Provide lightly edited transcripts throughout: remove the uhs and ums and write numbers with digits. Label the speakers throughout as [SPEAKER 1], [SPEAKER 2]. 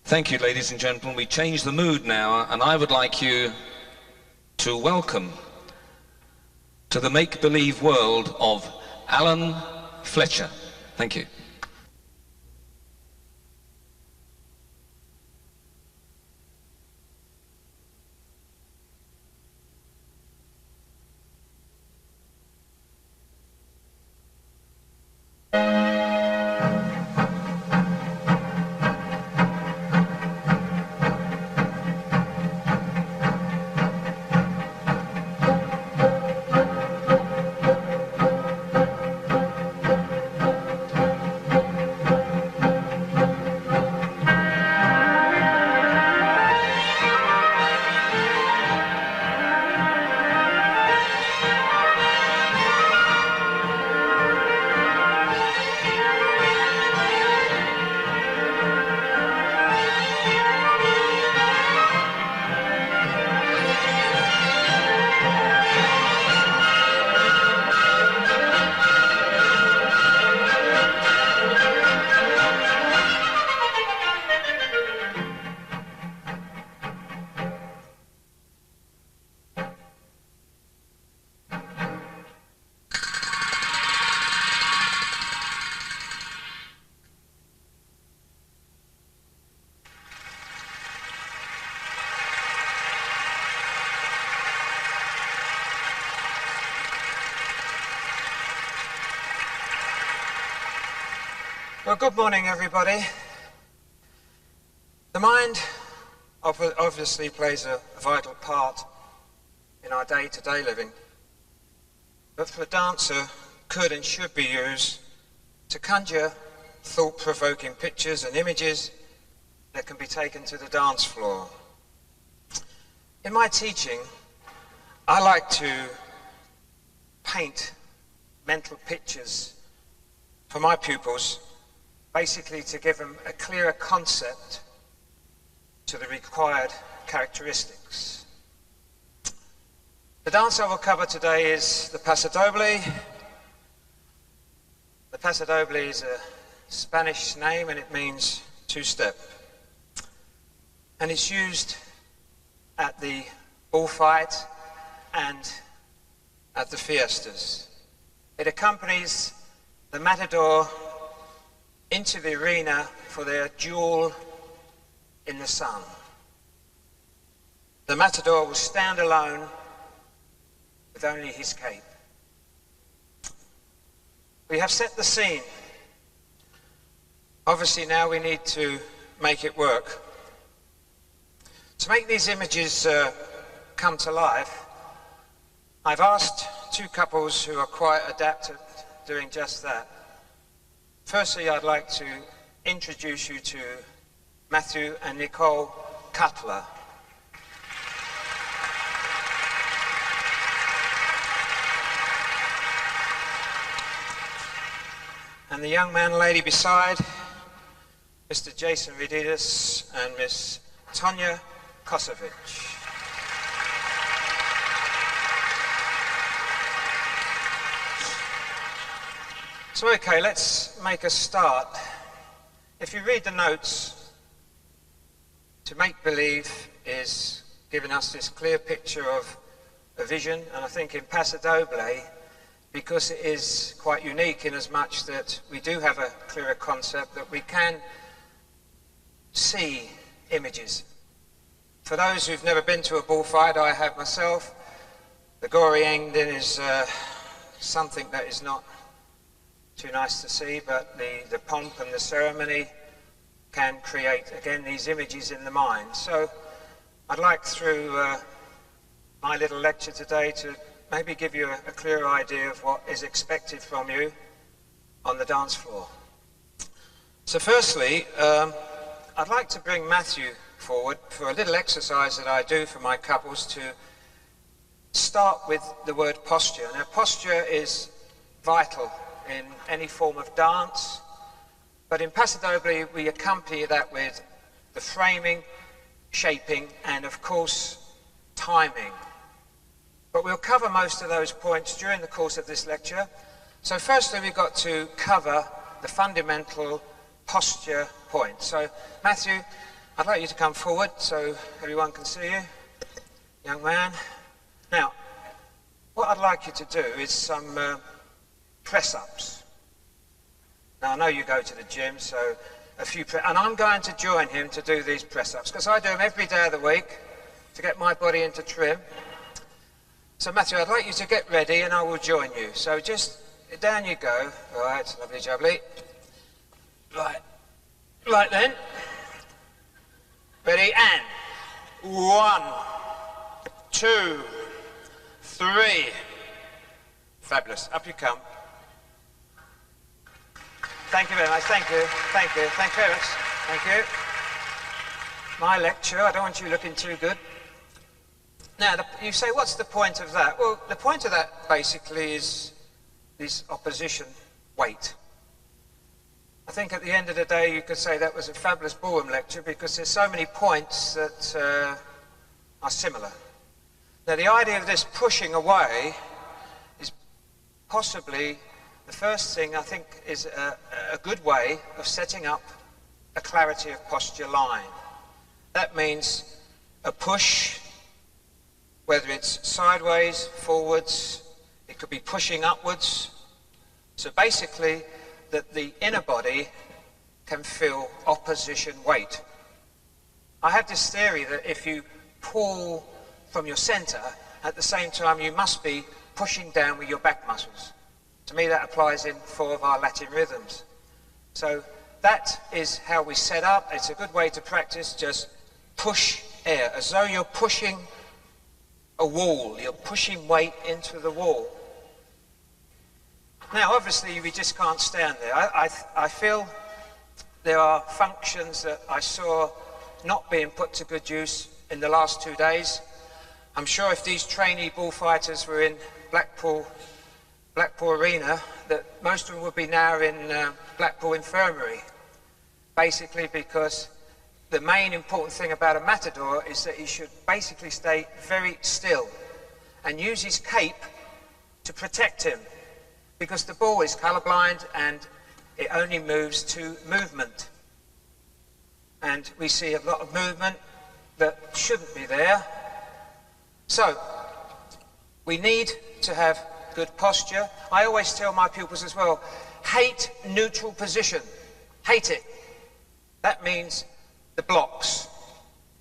[SPEAKER 1] Thank you, ladies and gentlemen. We change the mood now, and I would like you to welcome to the make-believe world of Alan Fletcher. Thank you.
[SPEAKER 2] Well, good morning, everybody. The mind obviously plays a vital part in our day-to-day living, but for a dancer could and should be used to conjure thought-provoking pictures and images that can be taken to the dance floor. In my teaching, I like to paint mental pictures for my pupils, basically to give them a clearer concept to the required characteristics. The dance I will cover today is the Paso Doble. The Paso Doble is a Spanish name and it means two-step. And it's used at the bullfight and at the fiestas. It accompanies the matador into the arena for their duel in the sun. The matador will stand alone with only his cape. We have set the scene. Obviously now we need to make it work. To make these images come to life, I've asked two couples who are quite adept at doing just that. Firstly, I'd like to introduce you to Matthew and Nicole Cutler. And the young man and lady beside, Mr. Jason Vididas and Miss Tonya Kosovic. So okay, let's make a start. If you read the notes, to make believe is giving us this clear picture of a vision, and I think in Paso Doble, because it is quite unique in as much that we do have a clearer concept that we can see images. For those who've never been to a bullfight, I have myself, the gory ending is something that is not too nice to see, but the pomp and the ceremony can create, again, these images in the mind. So I'd like, through my little lecture today, to maybe give you a clearer idea of what is expected from you on the dance floor. So firstly, I'd like to bring Matthew forward for a little exercise that I do for my couples to start with the word posture. Now, posture is vital in any form of dance, but in Paso Doble we accompany that with the framing, shaping, and of course timing. But we'll cover most of those points during the course of this lecture. So firstly we've got to cover the fundamental posture point. So Matthew, I'd like you to come forward so everyone can see you, young man. Now, what I'd like you to do is some press-ups. Now, I know you go to the gym, so and I'm going to join him to do these press-ups, because I do them every day of the week to get my body into trim. So, Matthew, I'd like you to get ready, and I will join you. So just, down you go. Right, lovely jubbly. Right then. Ready, and 1, 2, 3. Fabulous. Up you come. Thank you very much. Thank you. Thank you. Thank you very much. Thank you. My lecture. I don't want you looking too good. Now, you say, what's the point of that? Well, the point of that basically is this opposition weight. I think at the end of the day, you could say that was a fabulous ballroom lecture, because there's so many points that are similar. Now, the idea of this pushing away is possibly the first thing, I think, is a good way of setting up a clarity of posture line. That means a push, whether it's sideways, forwards, it could be pushing upwards. So basically, that the inner body can feel opposition weight. I have this theory that if you pull from your center, at the same time you must be pushing down with your back muscles. To me, that applies in 4 of our Latin rhythms. So that is how we set up. It's a good way to practice, just push air, as though you're pushing a wall, you're pushing weight into the wall. Now, obviously, we just can't stand there. I feel there are functions that I saw not being put to good use in the last 2 days. I'm sure if these trainee bullfighters were in Blackpool Arena, that most of them would be now in Blackpool Infirmary, basically because the main important thing about a matador is that he should basically stay very still and use his cape to protect him, because the bull is colorblind and it only moves to movement. And we see a lot of movement that shouldn't be there. So, we need to have good posture. I always tell my pupils as well, hate neutral position. Hate it. That means the blocks,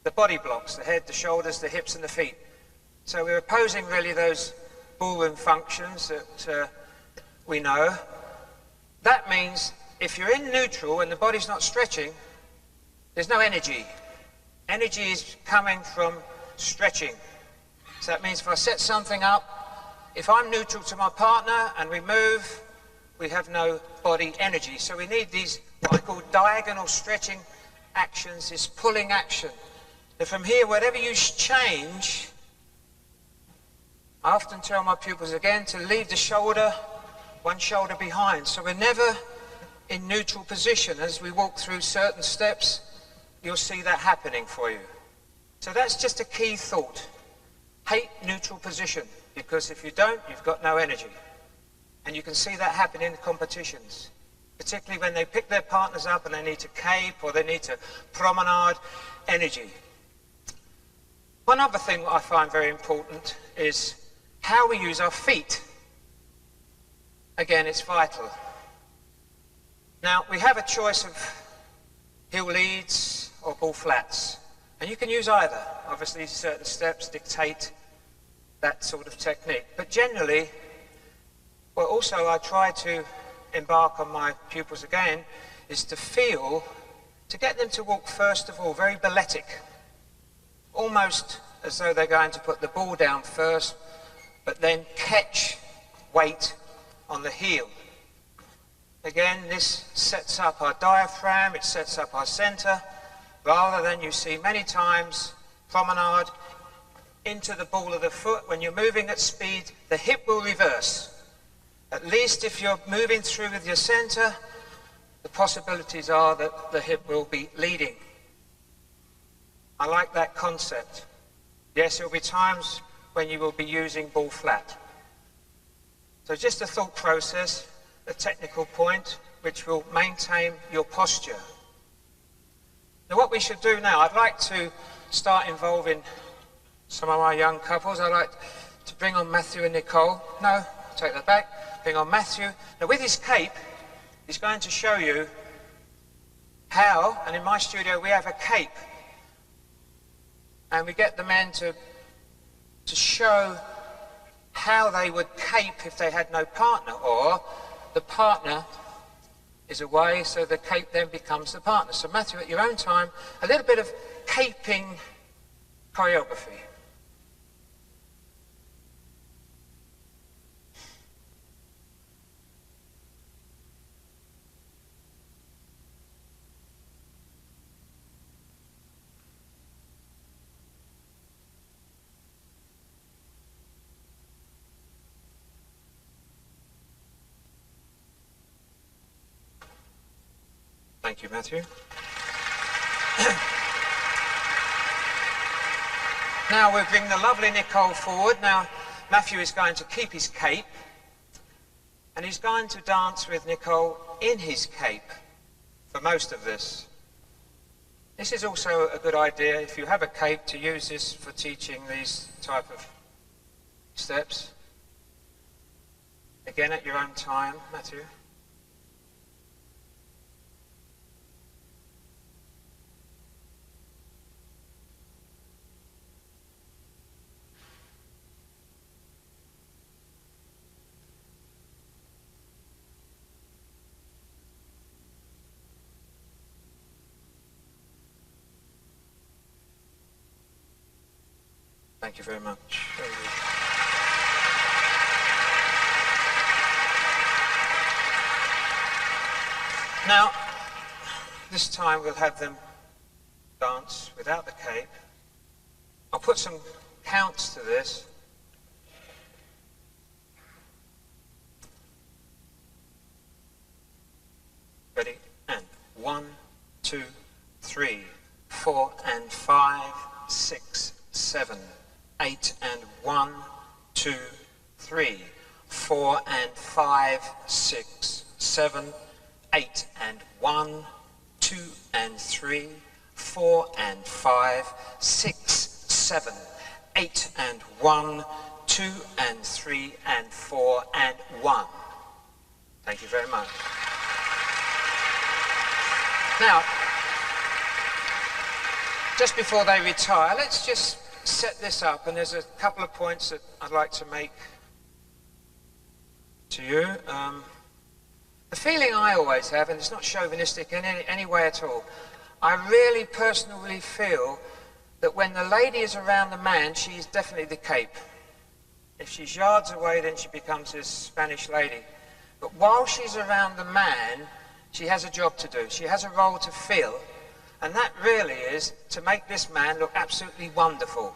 [SPEAKER 2] the body blocks, the head, the shoulders, the hips and the feet. So we're opposing really those ballroom functions that we know. That means if you're in neutral and the body's not stretching, there's no energy. Energy is coming from stretching. So that means if I set something up, if I'm neutral to my partner and we move, we have no body energy. So we need these, what I call diagonal stretching actions, this pulling action. And from here, whatever you change, I often tell my pupils again to leave the shoulder, one shoulder behind. So we're never in neutral position. As we walk through certain steps, you'll see that happening for you. So that's just a key thought. Hate neutral position, because if you don't, you've got no energy. And you can see that happen in competitions, particularly when they pick their partners up and they need to cape or they need to promenade, energy. One other thing that I find very important is how we use our feet. Again, it's vital. Now, we have a choice of heel leads or ball flats, and you can use either. Obviously, certain steps dictate that sort of technique. But generally, well, also I try to embark on my pupils again, is to feel, to get them to walk first of all very balletic, almost as though they're going to put the ball down first, but then catch weight on the heel. Again, this sets up our diaphragm, it sets up our center, rather than you see many times promenade into the ball of the foot. When you're moving at speed, the hip will reverse. At least if you're moving through with your center, the possibilities are that the hip will be leading. I like that concept. Yes, there will be times when you will be using ball flat. So just a thought process, a technical point, which will maintain your posture. Now what we should do now, I'd like to start involving some of our young couples. I'd like to bring on Matthew and Nicole. No, take that back. Bring on Matthew. Now with his cape, he's going to show you how, and in my studio we have a cape, and we get the men to show how they would cape if they had no partner, or the partner is away, so the cape then becomes the partner. So Matthew, at your own time, a little bit of caping choreography. Thank you, Matthew. Now we'll bring the lovely Nicole forward. Now Matthew is going to keep his cape, and he's going to dance with Nicole in his cape for most of this. This is also a good idea, if you have a cape, to use this for teaching these type of steps. Again, at your own time, Matthew. Thank you very much. Now, this time we'll have them dance without the cape. I'll put some counts to this. Ready? And 1, 2, 3, 4 and 5, 6, 7, 8 and 1, 2, 3, 4 and 5, 6, 7, 8 and 1, 2 and 3, 4 and 5, 6, 7, 8 and 1, 2 and 3 and 4 and 1. Thank you very much. Now, just before they retire, let's just set this up, and there's a couple of points that I'd like to make to you. The feeling I always have, and it's not chauvinistic in any way at all, I really personally feel that when the lady is around the man, she is definitely the cape. If she's yards away, then she becomes this Spanish lady. But while she's around the man, she has a job to do. She has a role to fill. And that really is to make this man look absolutely wonderful.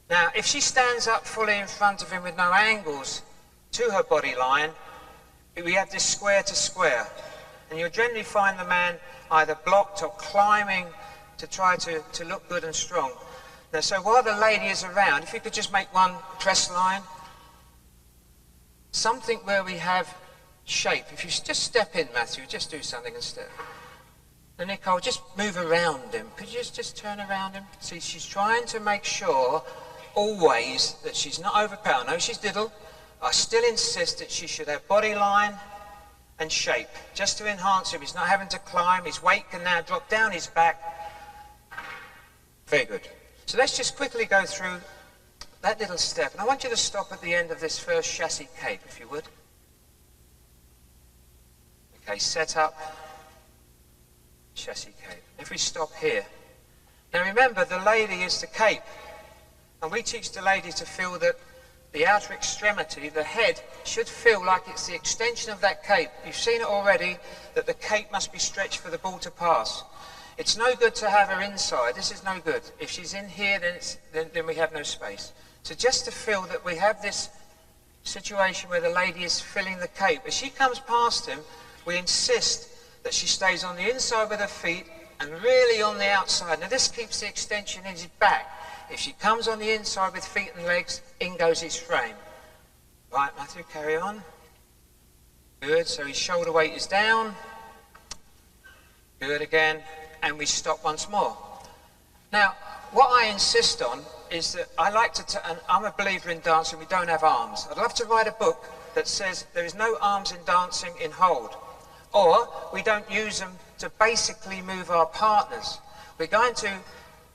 [SPEAKER 2] Now, if she stands up fully in front of him with no angles to her body line, we have this square to square. And you'll generally find the man either blocked or climbing to try to look good and strong. Now, so while the lady is around, if you could just make one press line, something where we have shape. If you just step in, Matthew, just do something and step. And Nicole, just move around him. Could you just turn around him? See, she's trying to make sure always that she's not overpowering. No, she's diddle. I still insist that she should have body line and shape, just to enhance him. He's not having to climb. His weight can now drop down his back. Very good. So let's just quickly go through that little step. And I want you to stop at the end of this first chassis cape, if you would. Okay, set up. Chassis cape. If we stop here. Now remember, the lady is the cape. And we teach the lady to feel that the outer extremity, the head, should feel like it's the extension of that cape. You've seen it already, that the cape must be stretched for the ball to pass. It's no good to have her inside. This is no good. If she's in here, then we have no space. So just to feel that we have this situation where the lady is filling the cape. As she comes past him, we insist that she stays on the inside with her feet and really on the outside. Now this keeps the extension in his back. If she comes on the inside with feet and legs, in goes his frame. Right, Matthew, carry on. Good, so his shoulder weight is down. Good again. and we stop once more. Now, what I insist on is that I like to, and I'm a believer in dancing, we don't have arms. I'd love to write a book that says there is no arms in dancing in hold, or we don't use them to basically move our partners. We're going to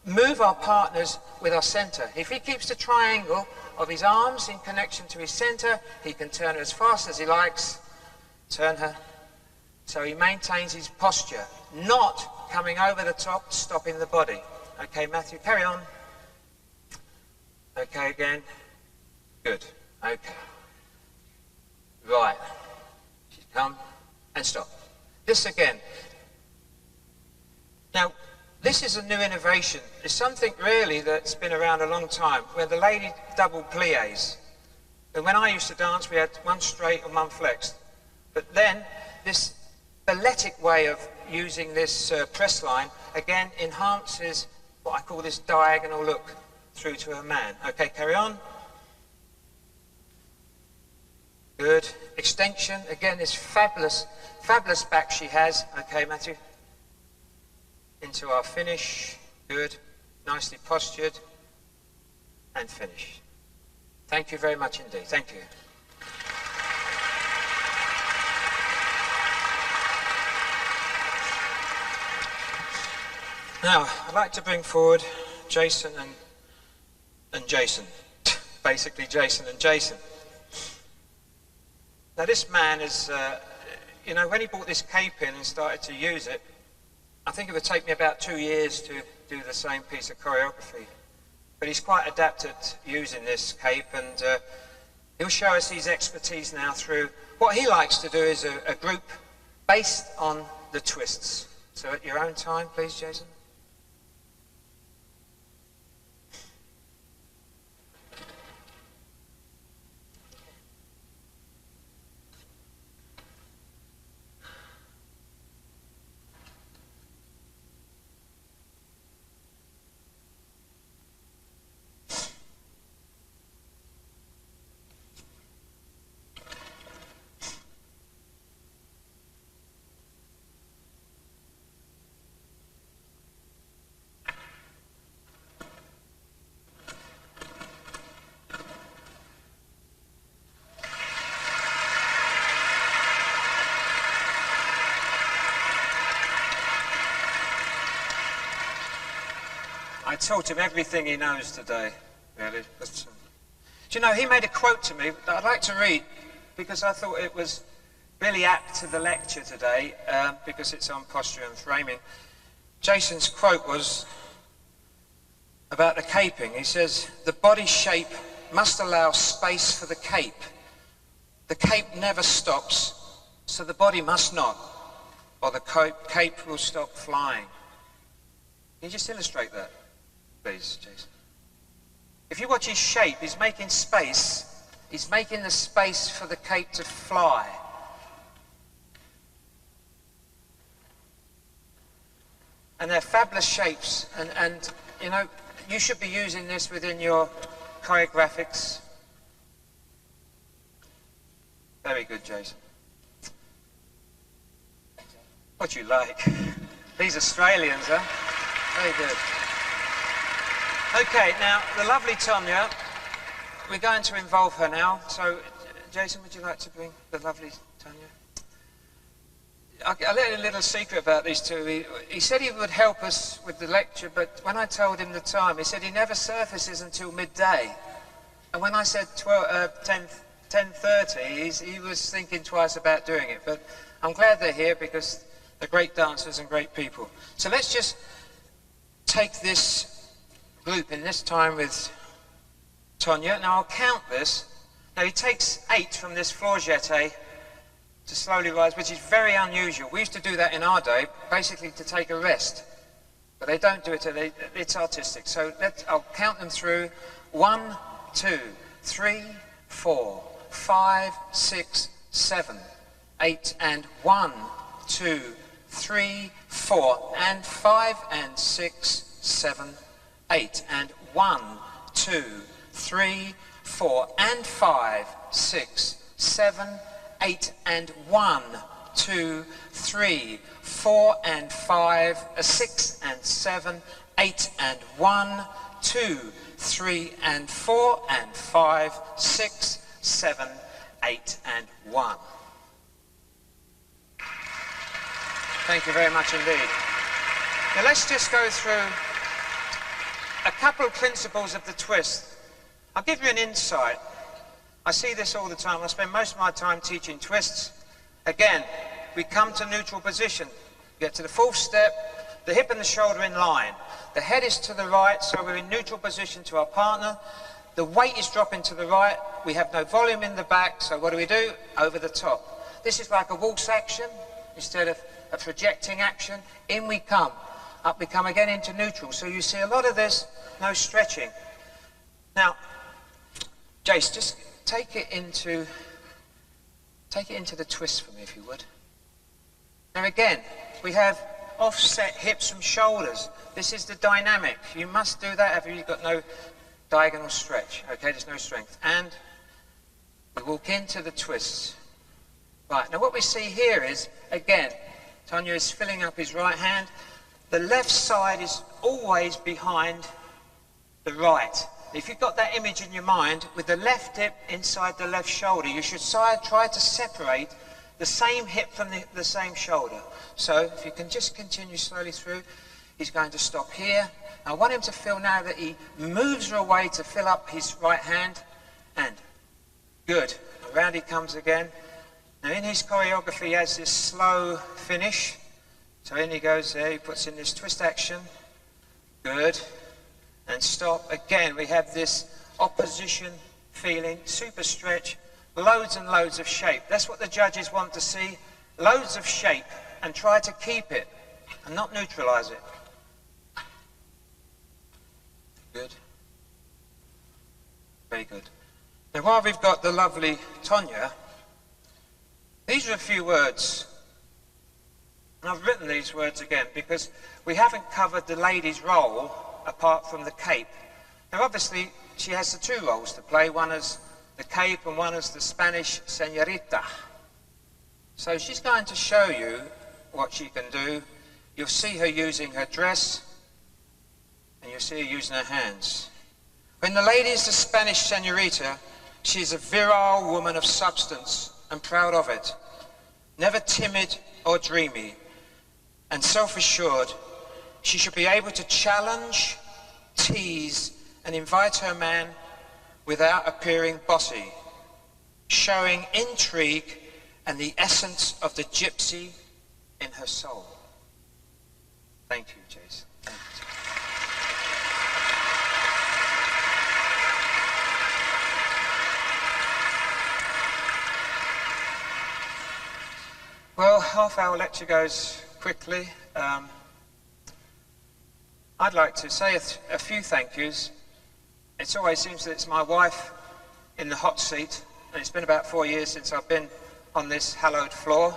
[SPEAKER 2] move our partners with our center. If he keeps the triangle of his arms in connection to his center, he can turn her as fast as he likes, turn her, so he maintains his posture, not coming over the top, stopping the body. Okay, Matthew, carry on. Okay, again. Good. Okay. Right. Come and stop. This again. Now, this is a new innovation. It's something really that's been around a long time, where the lady double plies. And when I used to dance, we had one straight and one flexed. But then, this balletic way of using this press line, again, enhances what I call this diagonal look through to a man. Okay, carry on. Good. Extension, again, this fabulous back she has. Okay, Matthew. Into our finish. Good. Nicely postured. And finish. Thank you very much indeed. Thank you. Now, I'd like to bring forward Jason and Jason. Basically, Jason and Jason. Now, this man is, you know, when he bought this cape in and started to use it, I think it would take me about 2 years to do the same piece of choreography. But he's quite adept at using this cape, and he'll show us his expertise now through what he likes to do is a group based on the twists. So at your own time, please, Jason. I taught him everything he knows today, really. But, do you know, he made a quote to me that I'd like to read, because I thought it was really apt to the lecture today, because it's on posture and framing. Jason's quote was about the caping. He says, "The body shape must allow space for the cape. The cape never stops, so the body must not, or the cape will stop flying." Can you just illustrate that, please, Jason? If you watch his shape, he's making space. He's making the space for the cape to fly. And they're fabulous shapes, and you know, you should be using this within your choreographics. Very good, Jason. What you like. These Australians, huh? Very good. Okay, now, the lovely Tonya, we're going to involve her now. So, Jason, would you like to bring the lovely Tonya? I'll let you a little secret about these two. He said he would help us with the lecture, but when I told him the time, he said he never surfaces until midday. And when I said 10:30, he was thinking twice about doing it. But I'm glad they're here because they're great dancers and great people. So let's just take this group in this time with Tonya. Now I'll count this. Now he takes 8 from this floor jeté to slowly rise, which is very unusual. We used to do that in our day, basically to take a rest. But they don't do it, it's artistic. So I'll count them through. 1, 2, 3, 4, 5, 6, 7, 8, and 1, 2, 3, 4, and 5, and 6, 7, 8, and 1, 2, 3, 4, and 5, 6, 7, 8, and 1, 2, 3, 4 and 5, 6 and 7, 8 and 1, 2, 3 and 4 and 5, 6, 7, 8 and 1. Thank you very much indeed. Now let's just go through a couple of principles of the twist. I'll give you an insight. I see this all the time. I spend most of my time teaching twists. Again, we come to neutral position. Get to the fourth step, the hip and the shoulder in line. The head is to the right, so we're in neutral position to our partner. The weight is dropping to the right. We have no volume in the back, so what do? Over the top. This is like a waltz action instead of a projecting action. In we come. Up we come again into neutral. So you see a lot of this, no stretching. Now, Jace, just take it into the twist for me, if you would. Now again, we have offset hips from shoulders. This is the dynamic. You must do that if you've got no diagonal stretch. Okay, there's no strength. And we walk into the twists. Right, now what we see here is, again, Tonya is filling up his right hand. The left side is always behind the right. If you've got that image in your mind, with the left hip inside the left shoulder, you should try to separate the same hip from the same shoulder. So if you can just continue slowly through, he's going to stop here. I want him to feel now that he moves away to fill up his right hand, and good. Around he comes again. Now in his choreography he has this slow finish. So in he goes there, he puts in this twist action. Good. And stop. Again, we have this opposition feeling, super stretch, loads and loads of shape. That's what the judges want to see. Loads of shape, and try to keep it and not neutralize it. Good. Very good. Now while we've got the lovely Tonya, these are a few words. And I've written these words again because we haven't covered the lady's role apart from the cape. Now obviously she has the two roles to play, one as the cape and one as the Spanish señorita. So she's going to show you what she can do. You'll see her using her dress and you'll see her using her hands. When the lady is the Spanish señorita, she's a virile woman of substance and proud of it, never timid or dreamy, and self-assured. She should be able to challenge, tease, and invite her man without appearing bossy, showing intrigue and the essence of the gypsy in her soul. Thank you, Jason. Thank you. Well, half-hour lecture goes quickly. I'd like to say a few thank yous. It always seems that it's my wife in the hot seat, and it's been about 4 years since I've been on this hallowed floor.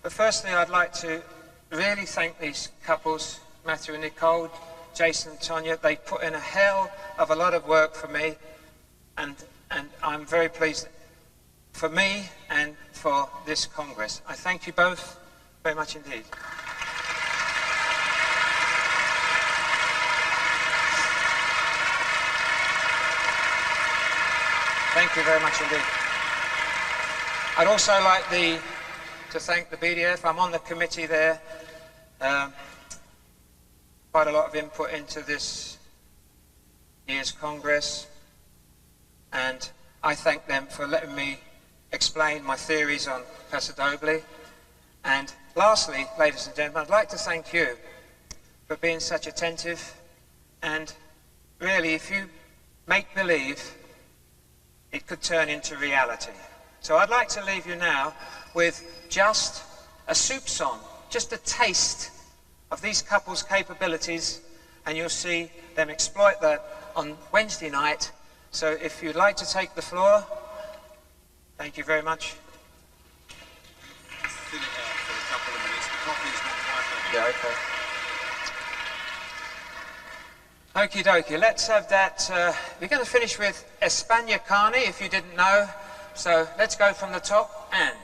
[SPEAKER 2] But firstly, I'd like to really thank these couples, Matthew and Nicole, Jason and Tonya. They put in a hell of a lot of work for me, and I'm very pleased for me and for this Congress. I thank you both very much indeed. Thank you very much indeed. I'd also like to thank the BDF. I'm on the committee there. Quite a lot of input into this year's Congress, and I thank them for letting me explain my theories on Paso Doble. And lastly, ladies and gentlemen, I'd like to thank you for being such attentive, and really, if you make believe, it could turn into reality. So I'd like to leave you now with just a soup song, just a taste of these couples' capabilities, and you'll see them exploit that on Wednesday night. So if you'd like to take the floor, thank you very much.
[SPEAKER 3] Fill it out for a couple of minutes. The coffee's not quite ready.
[SPEAKER 2] Yeah, okay. Okie dokie, let's have that. We're going to finish with España Carne, if you didn't know. So let's go from the top and...